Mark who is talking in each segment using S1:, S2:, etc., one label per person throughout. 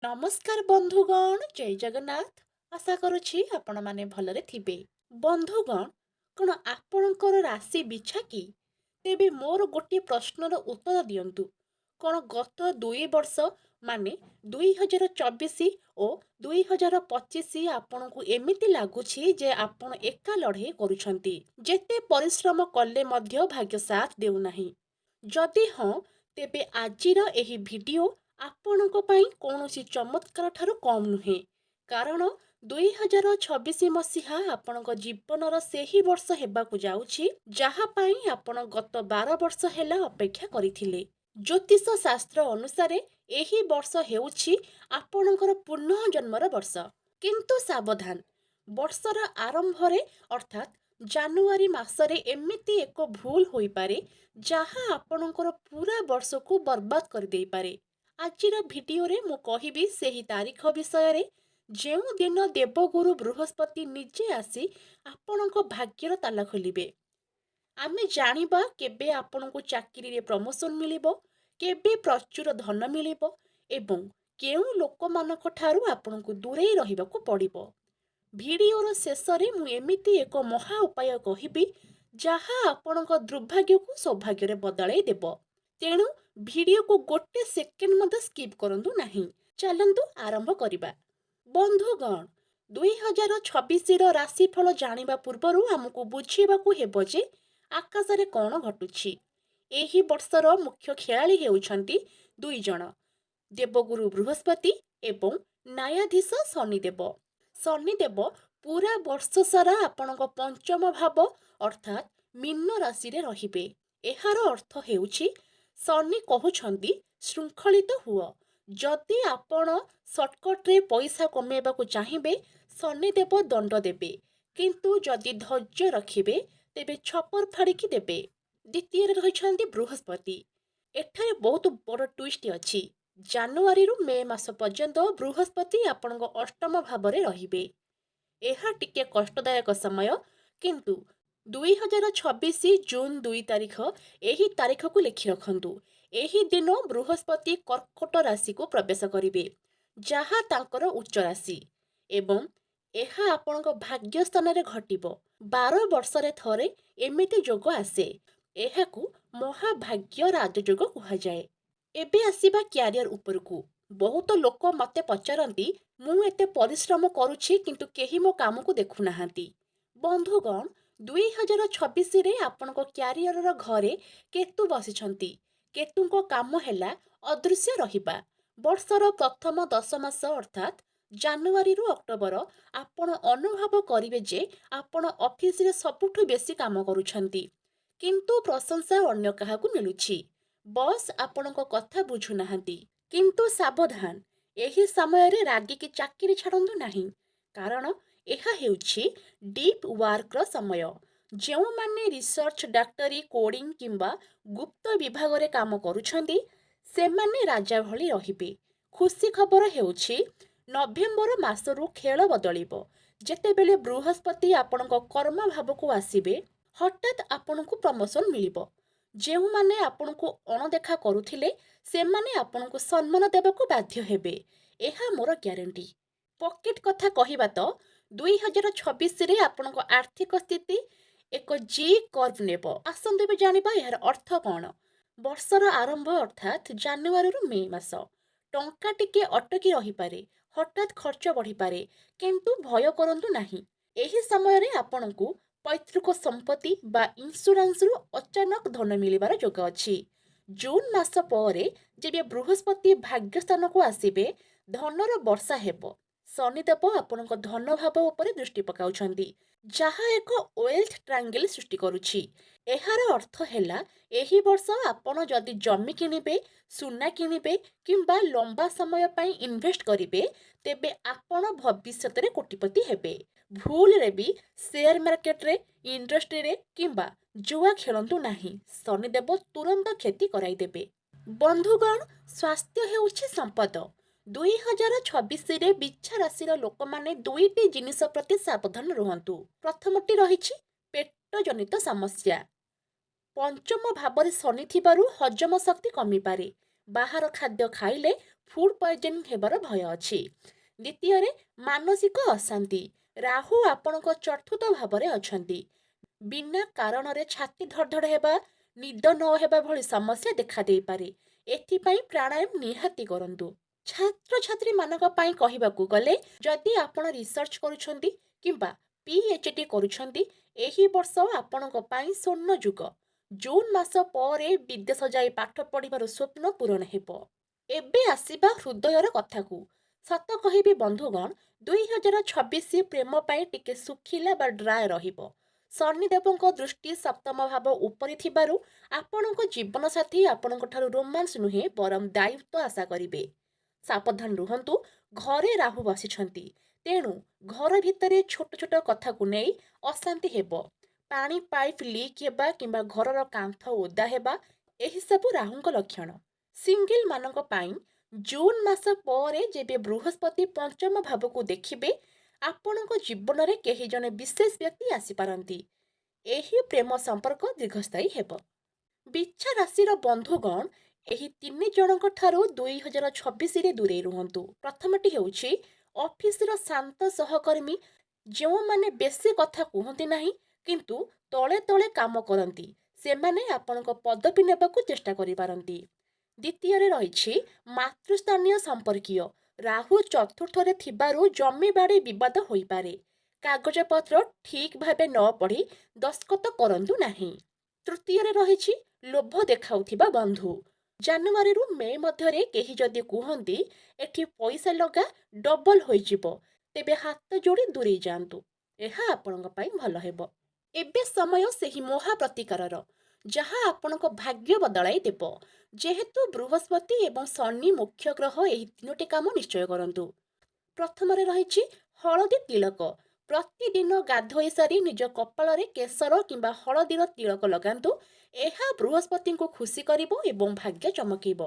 S1: ନମସ୍କାର ବନ୍ଧୁଗଣ, ଜୟ ଜଗନ୍ନାଥ। ଆଶା କରୁଛି ଆପଣମାନେ ଭଲରେ ଥିବେ। ବନ୍ଧୁଗଣ, କ'ଣ ଆପଣଙ୍କର ରାଶି ବିଛା କି? ତେବେ ମୋର ଗୋଟିଏ ପ୍ରଶ୍ନର ଉତ୍ତର ଦିଅନ୍ତୁ। କ'ଣ ଗତ 2 ବର୍ଷ ମାନେ 2024 ଓ 2025 ଆପଣଙ୍କୁ ଏମିତି ଲାଗୁଛି ଯେ ଆପଣ ଏକା ଲଢ଼େଇ କରୁଛନ୍ତି, ଯେତେ ପରିଶ୍ରମ କଲେ ମଧ୍ୟ ଭାଗ୍ୟ ସାଥ ଦେଉନାହିଁ? ଯଦି ହଁ, ତେବେ ଆଜିର ଏହି ଭିଡିଓ ଆପଣଙ୍କ ପାଇଁ କୌଣସି ଚମତ୍କାର ଠାରୁ କମ୍ ନୁହେଁ। କାରଣ 2026 ଆପଣଙ୍କ ଜୀବନର ସେହି ବର୍ଷ ହେବାକୁ ଯାଉଛି, ଯାହା ପାଇଁ ଆପଣ ଗତ 12 ବର୍ଷ ହେଲା ଅପେକ୍ଷା କରିଥିଲେ। ଜ୍ୟୋତିଷ ଶାସ୍ତ୍ର ଅନୁସାରେ ଏହି ବର୍ଷ ହେଉଛି ଆପଣଙ୍କର ପୁନଃଜନ୍ମର ବର୍ଷ। କିନ୍ତୁ ସାବଧାନ, ବର୍ଷର ଆରମ୍ଭରେ ଅର୍ଥାତ୍ ଜାନୁଆରୀ ମାସରେ ଏମିତି ଏକ ଭୁଲ ହୋଇପାରେ ଯାହା ଆପଣଙ୍କର ପୁରା ବର୍ଷକୁ ବର୍ବାଦ କରିଦେଇପାରେ। ଆଜିର ଭିଡିଓରେ ମୁଁ କହିବି ସେହି ତାରିଖ ବିଷୟରେ ଯେଉଁ ଦିନ ଦେବଗୁରୁ ବୃହସ୍ପତି ନିଜେ ଆସି ଆପଣଙ୍କ ଭାଗ୍ୟର ତାଲା ଖୋଲିବେ। ଆମେ ଜାଣିବା କେବେ ଆପଣଙ୍କୁ ଚାକିରିରେ ପ୍ରମୋସନ୍ ମିଳିବ, କେବେ ପ୍ରଚୁର ଧନ ମିଳିବ ଏବଂ କେଉଁ ଲୋକମାନଙ୍କ ଠାରୁ ଆପଣଙ୍କୁ ଦୂରେଇ ରହିବାକୁ ପଡ଼ିବ। ଭିଡିଓର ଶେଷରେ ମୁଁ ଏମିତି ଏକ ମହା ଉପାୟ କହିବି ଯାହା ଆପଣଙ୍କ ଦୁର୍ଭାଗ୍ୟକୁ ସୌଭାଗ୍ୟରେ ବଦଳାଇ ଦେବ। ତେଣୁ ଭିଡିଓକୁ ଗୋଟେ ସେକେଣ୍ଡ ମଧ୍ୟ ସ୍କିପ୍ କରନ୍ତୁ ନାହିଁ। ଚାଲନ୍ତୁ ଆରମ୍ଭ କରିବା। ବନ୍ଧୁଗଣ, 2026ର ରାଶିଫଳ ଜାଣିବା ପୂର୍ବରୁ ଆମକୁ ବୁଝିବାକୁ ହେବ ଯେ ଆକାଶରେ କ'ଣ ଘଟୁଛି। ଏହି ବର୍ଷର ମୁଖ୍ୟ ଖେଳାଳି ହେଉଛନ୍ତି ଦୁଇଜଣ, ଦେବଗୁରୁ ବୃହସ୍ପତି ଏବଂ ନ୍ୟାୟାଧୀଶ ଶନିଦେବ। ଶନିଦେବ ପୁରା ବର୍ଷ ସାରା ଆପଣଙ୍କ ପଞ୍ଚମ ଭାବ ଅର୍ଥାତ୍ ମୀନ ରାଶିରେ ରହିବେ। ଏହାର ଅର୍ଥ ହେଉଛି ଶନି କହୁଛନ୍ତି ଶୃଙ୍ଖଳିତ ହୁଅ। ଯଦି ଆପଣ ସର୍ଟକଟ୍ରେ ପଇସା କମେଇବାକୁ ଚାହିଁବେ, ଶନିଦେବ ଦଣ୍ଡ ଦେବେ, କିନ୍ତୁ ଯଦି ଧୈର୍ଯ୍ୟ ରଖିବେ ତେବେ ଛପର ଫାଡ଼ିକି ଦେବେ। ଦ୍ୱିତୀୟରେ ରହିଛନ୍ତି ବୃହସ୍ପତି। ଏଠାରେ ବହୁତ ବଡ଼ ଟ୍ୱିଷ୍ଟ ଅଛି। ଜାନୁଆରୀରୁ ମେ ମାସ ପର୍ଯ୍ୟନ୍ତ ବୃହସ୍ପତି ଆପଣଙ୍କ ଅଷ୍ଟମ ଭାବରେ ରହିବେ। ଏହା ଟିକେ କଷ୍ଟଦାୟକ ସମୟ, କିନ୍ତୁ 2026 ଜୁନ୍ 2 ତାରିଖ, ଏହି ତାରିଖକୁ ଲେଖି ରଖନ୍ତୁ। ଏହି ଦିନ ବୃହସ୍ପତି କର୍କଟ ରାଶିକୁ ପ୍ରବେଶ କରିବେ, ଯାହା ତାଙ୍କର ଉଚ୍ଚ ରାଶି, ଏବଂ ଏହା ଆପଣଙ୍କ ଭାଗ୍ୟ ସ୍ଥାନରେ ଘଟିବ। 12 ବର୍ଷରେ ଥରେ ଏମିତି ଯୋଗ ଆସେ। ଏହାକୁ ମହାଭାଗ୍ୟ ରାଜଯୋଗ କୁହାଯାଏ। ଏବେ ଆସିବା କ୍ୟାରିୟର ଉପରକୁ। ବହୁତ ଲୋକ ମୋତେ ପଚାରନ୍ତି, ମୁଁ ଏତେ ପରିଶ୍ରମ କରୁଛି କିନ୍ତୁ କେହି ମୋ କାମକୁ ଦେଖୁନାହାନ୍ତି। ବନ୍ଧୁଗଣ, 2026ରେ ଆପଣଙ୍କ କ୍ୟାରିୟରର ଘରେ କେତୁ ବସିଛନ୍ତି। କେତୁଙ୍କ କାମ ହେଲା ଅଦୃଶ୍ୟ ରହିବା। ବର୍ଷର ପ୍ରଥମ 10 ମାସ ଅର୍ଥାତ୍ ଜାନୁଆରୀରୁ ଅକ୍ଟୋବର ଆପଣ ଅନୁଭବ କରିବେ ଯେ ଆପଣ ଅଫିସରେ ସବୁଠୁ ବେଶୀ କାମ କରୁଛନ୍ତି, କିନ୍ତୁ ପ୍ରଶଂସା ଅନ୍ୟ କାହାକୁ ମିଳୁଛି। ବସ୍ ଆପଣଙ୍କ କଥା ବୁଝୁନାହାନ୍ତି। କିନ୍ତୁ ସାବଧାନ, ଏହି ସମୟରେ ରାଗିକି ଚାକିରି ଛାଡ଼ନ୍ତୁ ନାହିଁ, କାରଣ ଏହା ହେଉଛି ଡିପ୍ ୱାର୍କର ସମୟ। ଯେଉଁମାନେ ରିସର୍ଚ୍ଚ, ଡାକ୍ତରୀ, କୋଡ଼ିଂ କିମ୍ବା ଗୁପ୍ତ ବିଭାଗରେ କାମ କରୁଛନ୍ତି, ସେମାନେ ରାଜା ଭଳି ରହିବେ। ଖୁସି ଖବର ହେଉଛି, ନଭେମ୍ବର ମାସରୁ ଖେଳ ବଦଳିବ। ଯେତେବେଳେ ବୃହସ୍ପତି ଆପଣଙ୍କ କର୍ମ ଭାବକୁ ଆସିବେ, ହଠାତ୍ ଆପଣଙ୍କୁ ପ୍ରମୋସନ୍ ମିଳିବ। ଯେଉଁମାନେ ଆପଣଙ୍କୁ ଅଣଦେଖା କରୁଥିଲେ, ସେମାନେ ଆପଣଙ୍କୁ ସମ୍ମାନ ଦେବାକୁ ବାଧ୍ୟ ହେବେ। ଏହା ମୋର ଗ୍ୟାରେଣ୍ଟି। ପକେଟ୍ କଥା କହିବା ତ, 2026ରେ ଆପଣଙ୍କ ଆର୍ଥିକ ସ୍ଥିତି ଏକ ଜି କର୍ଭ ନେବ। ଆସନ୍ତୁ ଏବେ ଜାଣିବା ଏହାର ଅର୍ଥ କ'ଣ। ବର୍ଷର ଆରମ୍ଭ ଅର୍ଥାତ୍ ଜାନୁଆରୀରୁ ମେ ମାସ। ଟଙ୍କା ଟିକେ ଅଟକି ରହିପାରେ, ହଠାତ୍ ଖର୍ଚ୍ଚ ବଢ଼ିପାରେ, କିନ୍ତୁ ଭୟ କରନ୍ତୁ ନାହିଁ। ଏହି ସମୟରେ ଆପଣଙ୍କୁ ପୈତୃକ ସମ୍ପତ୍ତି ବା ଇନ୍ସୁରାନ୍ସରୁ ଅଚାନକ ଧନ ମିଳିବାର ଯୋଗ ଅଛି। ଜୁନ୍ ମାସ ପରେ ଯେବେ ବୃହସ୍ପତି ଭାଗ୍ୟସ୍ଥାନକୁ ଆସିବେ, ଧନର ବର୍ଷା ହେବ। ଶନିଦେବ ଆପଣଙ୍କ ଧନ ଭାବ ଉପରେ ଦୃଷ୍ଟି ପକାଉଛନ୍ତି, ଯାହା ଏକ ୱେଲ୍ଥ ଟ୍ରାଙ୍ଗେଲ୍ ସୃଷ୍ଟି କରୁଛି। ଏହାର ଅର୍ଥ ହେଲା, ଏହି ବର୍ଷ ଆପଣ ଯଦି ଜମି କିଣିବେ, ସୁନା କିଣିବେ କିମ୍ବା ଲମ୍ବା ସମୟ ପାଇଁ ଇନଭେଷ୍ଟ କରିବେ, ତେବେ ଆପଣ ଭବିଷ୍ୟତରେ କୋଟିପତି ହେବେ। ଭୁଲରେ ବି ସେୟାର ମାର୍କେଟରେ, ଇଣ୍ଡଷ୍ଟ୍ରିରେ କିମ୍ବା ଜୁଆ ଖେଳନ୍ତୁ ନାହିଁ। ଶନିଦେବ ତୁରନ୍ତ କ୍ଷତି କରାଇଦେବେ। ବନ୍ଧୁଗଣ, ସ୍ୱାସ୍ଥ୍ୟ ହେଉଛି ସମ୍ପଦ। 2026ରେ ବିଛା ରାଶିର ଲୋକମାନେ ଦୁଇଟି ଜିନିଷ ପ୍ରତି ସାବଧାନ ରୁହନ୍ତୁ। ପ୍ରଥମଟି ରହିଛି ପେଟଜନିତ ସମସ୍ୟା। ପଞ୍ଚମ ଭାବରେ ଶନି ଥିବାରୁ ହଜମ ଶକ୍ତି କମିପାରେ। ବାହାର ଖାଦ୍ୟ ଖାଇଲେ ଫୁଡ୍ ପଏଜନିଂ ହେବାର ଭୟ ଅଛି। ଦ୍ୱିତୀୟରେ ମାନସିକ ଅଶାନ୍ତି। ରାହୁ ଆପଣଙ୍କ ଚତୁର୍ଥ ଭାବରେ ଅଛନ୍ତି। ବିନା କାରଣରେ ଛାତି ଧଡ଼ଧଡ଼ ହେବା, ନିଦ ନ ହେବା ଭଳି ସମସ୍ୟା ଦେଖାଦେଇପାରେ। ଏଥିପାଇଁ ପ୍ରାଣାୟାମ ନିହାତି କରନ୍ତୁ। ଛାତ୍ରଛାତ୍ରୀମାନଙ୍କ ପାଇଁ କହିବାକୁ ଗଲେ, ଯଦି ଆପଣ ରିସର୍ଚ୍ଚ କରୁଛନ୍ତି କିମ୍ବା PhD କରୁଛନ୍ତି, ଏହି ବର୍ଷ ଆପଣଙ୍କ ପାଇଁ ସ୍ୱର୍ଣ୍ଣ ଯୁଗ। ଜୁନ୍ ମାସ ପରେ ବିଦେଶ ଯାଇ ପାଠ ପଢ଼ିବାର ସ୍ୱପ୍ନ ପୂରଣ ହେବ। ଏବେ ଆସିବା ହୃଦୟର କଥାକୁ। ସତ କହିବି ବନ୍ଧୁଗଣ, 2026 ପ୍ରେମ ପାଇଁ ଟିକେ ଶୁଖିଲା ବା ଡ୍ରାଏ ରହିବ। ଶନିଦେବଙ୍କ ଦୃଷ୍ଟି ସପ୍ତମ ଭାବ ଉପରେ ଥିବାରୁ ଆପଣଙ୍କ ଜୀବନସାଥୀ ଆପଣଙ୍କଠାରୁ ରୋମାନ୍ସ ନୁହେଁ ବରଂ ଦାୟିତ୍ୱ ଆଶା କରିବେ। ସାବଧାନ ରୁହନ୍ତୁ, ଘରେ ରାହୁ ବସିଛନ୍ତି। ତେଣୁ ଘର ଭିତରେ ଛୋଟ ଛୋଟ କଥାକୁ ନେଇ ଅଶାନ୍ତି ହେବ। ପାଣି ପାଇପ୍ ଲିକ୍ ହେବା କିମ୍ବା ଘରର କାନ୍ଥ ଓଦା ହେବା, ଏହିସବୁ ରାହୁଙ୍କ ଲକ୍ଷଣ। ସିଙ୍ଗଲ ମାନଙ୍କ ପାଇଁ ଜୁନ୍ ମାସ ପରେ ଯେବେ ବୃହସ୍ପତି ପଞ୍ଚମ ଭାବକୁ ଦେଖିବେ, ଆପଣଙ୍କ ଜୀବନରେ କେହି ଜଣେ ବିଶେଷ ବ୍ୟକ୍ତି ଆସିପାରନ୍ତି। ଏହି ପ୍ରେମ ସମ୍ପର୍କ ଦୀର୍ଘସ୍ଥାୟୀ ହେବ। ବିଛା ରାଶିର ବନ୍ଧୁଗଣ, ଏହି 3 ଜଣଙ୍କ ଠାରୁ 2026ରେ ଦୂରେଇ ରୁହନ୍ତୁ। ପ୍ରଥମଟି ହେଉଛି ଅଫିସର ଶାନ୍ତ ସହକର୍ମୀ, ଯେଉଁମାନେ ବେଶୀ କଥା କୁହନ୍ତି ନାହିଁ କିନ୍ତୁ ତଳେ ତଳେ କାମ କରନ୍ତି। ସେମାନେ ଆପଣଙ୍କ ପଦବୀ ନେବାକୁ ଚେଷ୍ଟା କରିପାରନ୍ତି। ଦ୍ୱିତୀୟରେ ରହିଛି ମାତୃସ୍ଥାନୀୟ ସମ୍ପର୍କୀୟ। ରାହୁ ଚତୁର୍ଥରେ ଥିବାରୁ ଜମିବାଡ଼ି ବିବାଦ ହୋଇପାରେ। କାଗଜପତ୍ର ଠିକ୍ ଭାବେ ନ ପଢ଼ି ଦସ୍ତଖତ କରନ୍ତୁ ନାହିଁ। ତୃତୀୟରେ ରହିଛି ଲୋଭ ଦେଖାଉଥିବା ବନ୍ଧୁ। ଜାନୁଆରୀରୁ ମେ ମଧ୍ୟରେ କେହି ଯଦି କୁହନ୍ତି ଏଠି ପଇସା ଲଗା, ଡବଲ ହୋଇଯିବ, ତେବେ ହାତ ଯୋଡ଼ି ଦୂରେଇ ଯାଆନ୍ତୁ। ଏହା ଆପଣଙ୍କ ପାଇଁ ଭଲ ହେବ। ଏବେ ସମୟ ସେହି ମହାପ୍ରତିକାରର, ଯାହା ଆପଣଙ୍କ ଭାଗ୍ୟ ବଦଳାଇ ଦେବ। ଯେହେତୁ ବୃହସ୍ପତି ଏବଂ ଶନି ମୁଖ୍ୟ ଗ୍ରହ, ଏହି 3ଟି କାମ ନିଶ୍ଚୟ କରନ୍ତୁ। ପ୍ରଥମରେ ରହିଛି ହଳଦୀ ତିଳକ। ପ୍ରତିଦିନ ଗାଧୋଇ ସାରି ନିଜ କପାଳରେ କେଶର କିମ୍ବା ହଳଦୀର ତିଳକ ଲଗାନ୍ତୁ। ଏହା ବୃହସ୍ପତିଙ୍କୁ ଖୁସି କରିବ ଏବଂ ଭାଗ୍ୟ ଚମକେଇବ।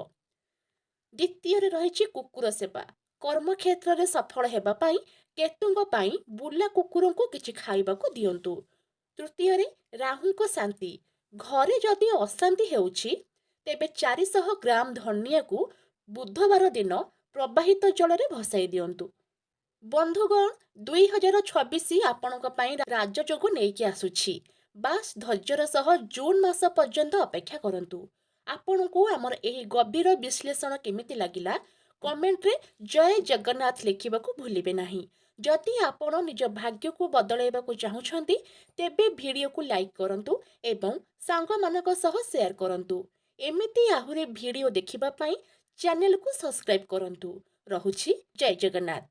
S1: ଦ୍ୱିତୀୟରେ ରହିଛି କୁକୁର ସେବା। କର୍ମକ୍ଷେତ୍ରରେ ସଫଳ ହେବା ପାଇଁ କେତୁଙ୍କ ପାଇଁ ବୁଲା କୁକୁରଙ୍କୁ କିଛି ଖାଇବାକୁ ଦିଅନ୍ତୁ। ତୃତୀୟରେ ରାହୁଙ୍କ ଶାନ୍ତି। ଘରେ ଯଦି ଅଶାନ୍ତି ହେଉଛି, ତେବେ 400 ଗ୍ରାମ ଧନିଆକୁ ବୁଧବାର ଦିନ ପ୍ରବାହିତ ଜଳରେ ଭସାଇ ଦିଅନ୍ତୁ। ବନ୍ଧୁଗଣ, 2026 ଆପଣଙ୍କ ପାଇଁ ରାଜଯୋଗ ନେଇକି ଆସୁଛି। ବାସ୍ ଧୈର୍ଯ୍ୟର ସହ ଜୁନ୍ ମାସ ପର୍ଯ୍ୟନ୍ତ ଅପେକ୍ଷା କରନ୍ତୁ। ଆପଣଙ୍କୁ ଆମର ଏହି ଗଭୀର ବିଶ୍ଳେଷଣ କେମିତି ଲାଗିଲା, କମେଣ୍ଟରେ ଜୟ ଜଗନ୍ନାଥ ଲେଖିବାକୁ ଭୁଲିବେ ନାହିଁ। ଯଦି ଆପଣ ନିଜ ଭାଗ୍ୟକୁ ବଦଳାଇବାକୁ ଚାହୁଁଛନ୍ତି, ତେବେ ଭିଡ଼ିଓକୁ ଲାଇକ୍ କରନ୍ତୁ ଏବଂ ସାଙ୍ଗମାନଙ୍କ ସହ ସେୟାର କରନ୍ତୁ। ଏମିତି ଆହୁରି ଭିଡ଼ିଓ ଦେଖିବା ପାଇଁ ଚ୍ୟାନେଲକୁ ସବସ୍କ୍ରାଇବ୍ କରନ୍ତୁ। ରହୁଛି, ଜୟ ଜଗନ୍ନାଥ।